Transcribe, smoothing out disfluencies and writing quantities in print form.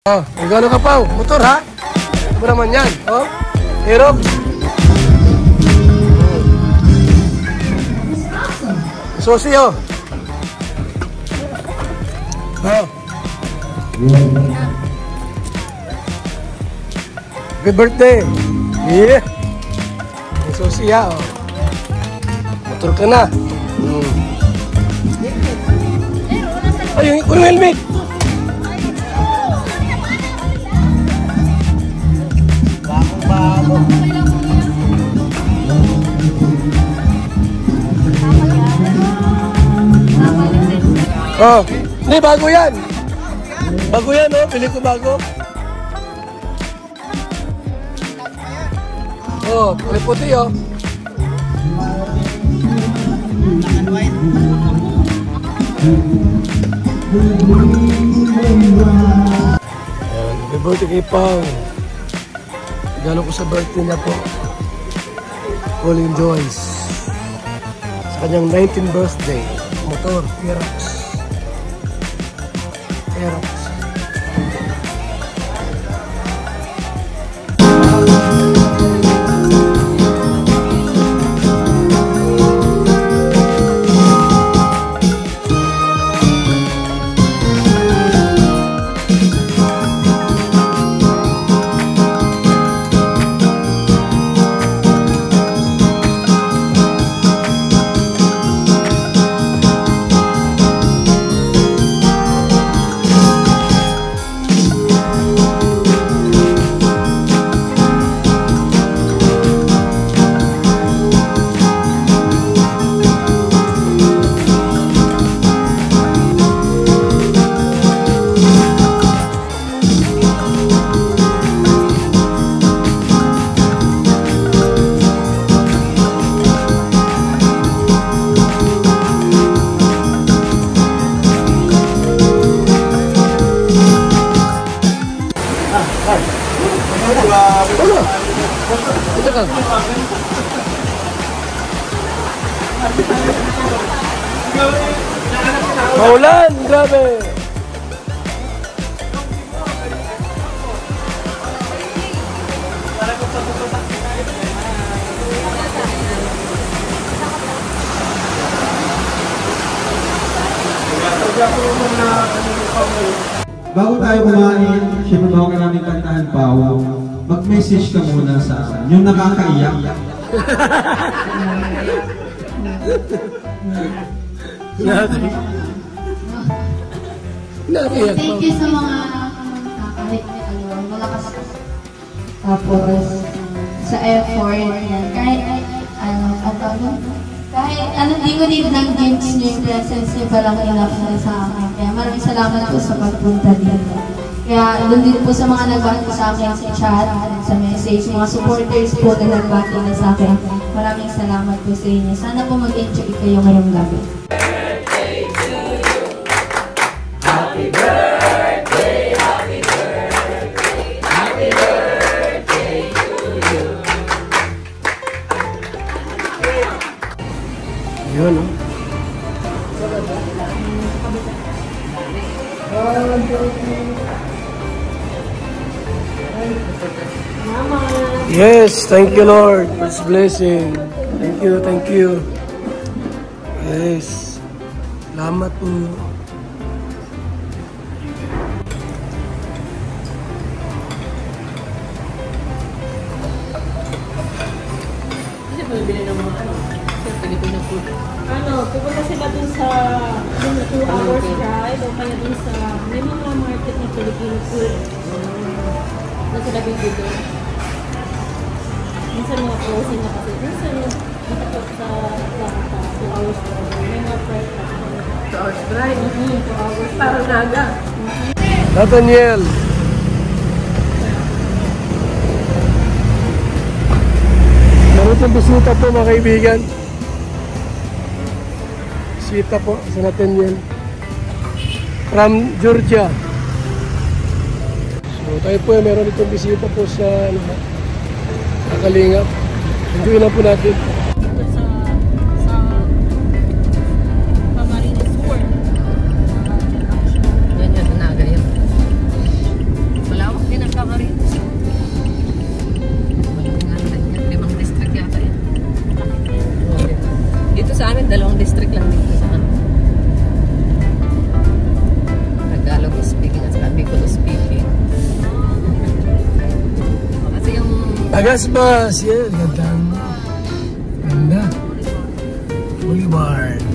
Oh, regalo ka pa. Motor ha? Ano naman yan? Oh, Aerox. Susi oh. Oh. Happy birthday. Yeah. Susi oh. Motor ka na. Ay, yung helmet. Oh, hindi bago yan. Bago yan, oh. Pili ko bago. Oh, kulay puti, oh. Happy birthday kay Pao. Regalo ko sa birthday niya po. Colin Joyce. Sa kanyang 19th birthday. Motor, Aerox. Aerox. Maulan, grabe. Bago tayo kumain, syempre bago ka namin kantahan pa, mag-message ka muna sa akin. Yung nakakaiyak. Thank you sa mga kahit malakas tapos sa effort yan. Kahit hindi ko need ng games niyo, yung presence niyo palang enough na sa akin. Kaya maraming salamat po sa pagpunta dito. Kaya doon din po sa mga nagbati sa akin sa chat, sa message, mga supporters po na nagbati na sa akin. Maraming salamat po sa inyo. Sana po mag-enjoy kayo ngayong gabi. Happy birthday, happy birthday, happy birthday to you. Yun, oh. Yes, thank you Lord for His blessing. Thank you, thank you. Yes, salamat po. Pupunta sila dun sa 2 hours drive o kaya dun sa may mga market na Filipino food. Nasa labing dito. Minsan mga closing na kasi. Minsan nakatap sa 2 hours drive. May mga fresh na. 2 hours drive? 2 hours. Parang naga. Nathaniel. Meron yung bisita po mga kaibigan. Bisita po sa Nathaniel. From Georgia. So tayo po meron itong bisita po sa Kalingap. Enjoy na po natin. Legasmas, yeah, ganda. Ganda. Boulevard.